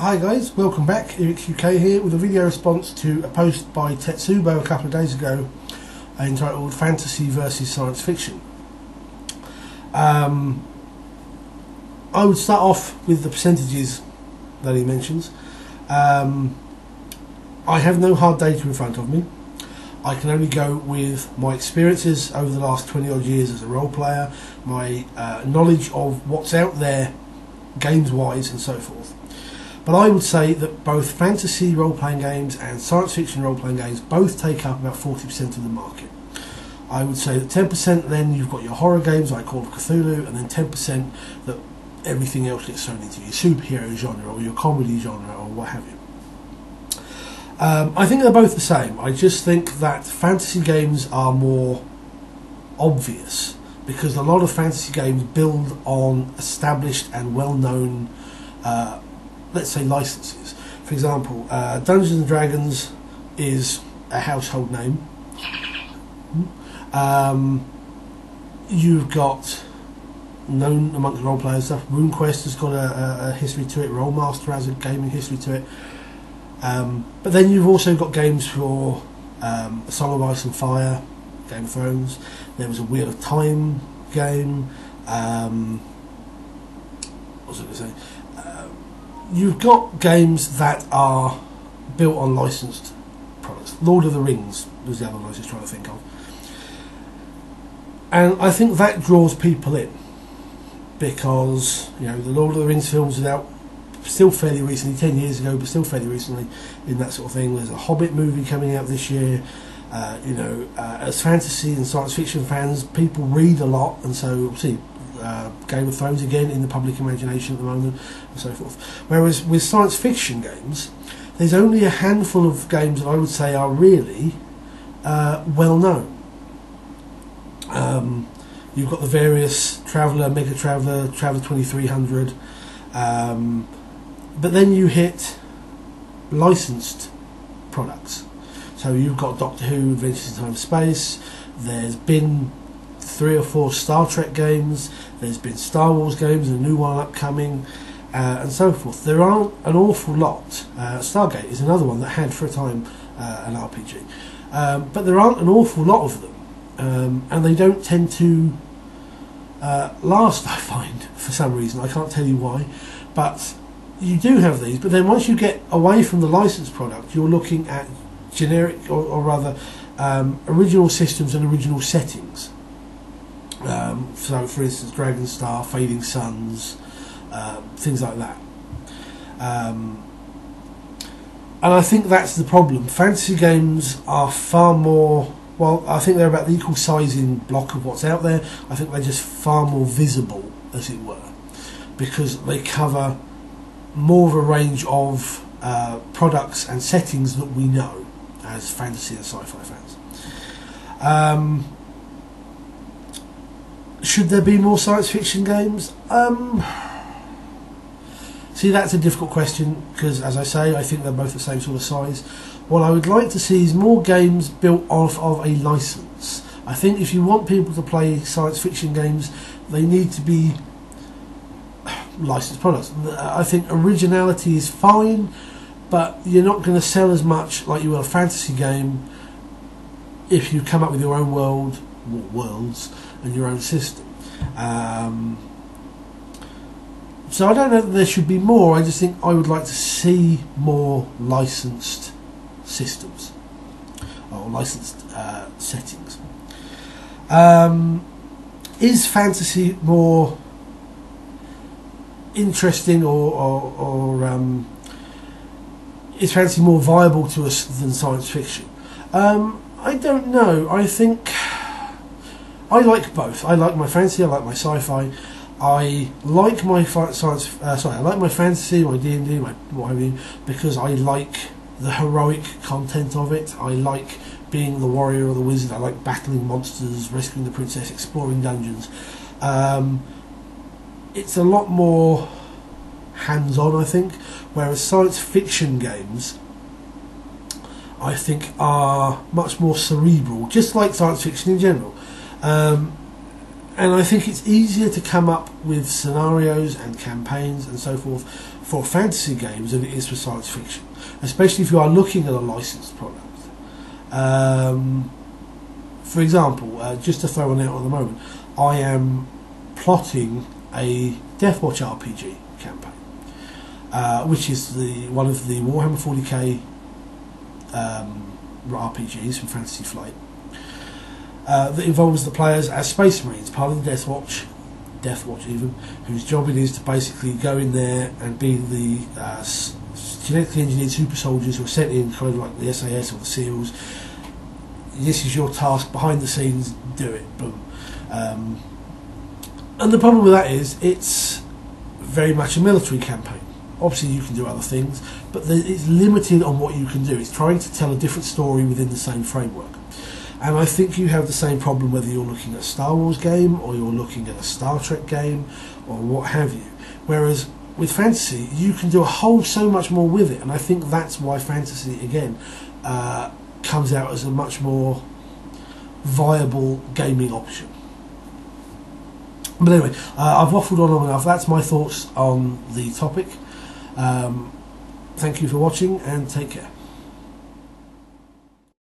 Hi guys, welcome back. Eric's UK here with a video response to a post by Tetsubo a couple of days ago entitled Fantasy versus Science Fiction. I would start off with the percentages that he mentions. I have no hard data in front of me. I can only go with my experiences over the last 20 odd years as a role player, my knowledge of what's out there games wise and so forth. But I would say that both fantasy role-playing games and science fiction role-playing games both take up about 40% of the market. I would say that 10% then you've got your horror games like Call of Cthulhu, and then 10% that everything else gets thrown into your superhero genre or your comedy genre or what have you. I think they're both the same. I just think that fantasy games are more obvious because a lot of fantasy games build on established and well-known let's say licenses. For example, Dungeons and Dragons is a household name. You've got known amongst role players stuff. RuneQuest has got a history to it. Rolemaster has a gaming history to it. But then you've also got games for A Song of Ice and Fire, Game of Thrones. There was a Wheel of Time game. What was I going to say? You've got games that are built on licensed products. Lord of the Rings was the other one I was just trying to think of. And I think that draws people in because, you know, the Lord of the Rings films are out still fairly recently, 10 years ago, but still fairly recently in that sort of thing. There's a Hobbit movie coming out this year. As fantasy and science fiction fans, people read a lot, and so see Game of Thrones again in the public imagination at the moment, and so forth. Whereas with science fiction games, there's only a handful of games that I would say are really well known. You've got the various Traveller, Mega Traveller, Traveller 2300, but then you hit licensed products. So you've got Doctor Who, Adventures in Time and Space. There's been 3 or 4 Star Trek games. There's been Star Wars games, a new one upcoming, and so forth. There aren't an awful lot. Stargate is another one that had for a time an RPG, but there aren't an awful lot of them, and they don't tend to last, I find, for some reason. I can't tell you why, but you do have these. But then once you get away from the licensed product, you're looking at generic, or rather original systems and original settings. So for instance, Dragonstar, Fading Suns, things like that. And I think that's the problem. Fantasy games are far more, well, I think they're about the equal sizing block of what's out there. I think they're just far more visible, as it were, because they cover more of a range of products and settings that we know as fantasy and sci-fi fans. Should there be more science fiction games? See, that's a difficult question because, as I say, I think they're both the same sort of size. What I would like to see is more games built off of a license. I think if you want people to play science fiction games, they need to be licensed products. I think originality is fine, but you're not going to sell as much like you will a fantasy game if you come up with your own worlds and your own system. So I don't know that there should be more. I just think I would like to see more licensed systems or licensed settings. Is fantasy more interesting or is fantasy more viable to us than science fiction? I don't know. I think I like both. I like my fantasy. I like my sci-fi. I like my I like my fantasy, my D&D, my what have you, because I like the heroic content of it. I like being the warrior or the wizard. I like battling monsters, rescuing the princess, exploring dungeons. It's a lot more hands-on, I think, whereas science fiction games, I think, are much more cerebral, just like science fiction in general. And I think it's easier to come up with scenarios and campaigns and so forth for fantasy games than it is for science fiction, especially if you are looking at a licensed product. For example, just to throw one out at the moment, I am plotting a Deathwatch RPG campaign, which is one of the Warhammer 40k RPGs from Fantasy Flight, that involves the players as Space Marines, part of the Deathwatch even, whose job it is to basically go in there and be the genetically engineered super soldiers who are sent in, kind of like the SAS or the SEALs. This is your task behind the scenes, do it, boom. And the problem with that is it's very much a military campaign. Obviously you can do other things, but it's limited on what you can do. It's trying to tell a different story within the same framework. And I think you have the same problem whether you're looking at a Star Wars game or you're looking at a Star Trek game or what have you. Whereas with fantasy, you can do so much more with it. And I think that's why fantasy, again, comes out as a much more viable gaming option. But anyway, I've waffled on long enough. That's my thoughts on the topic. Thank you for watching and take care.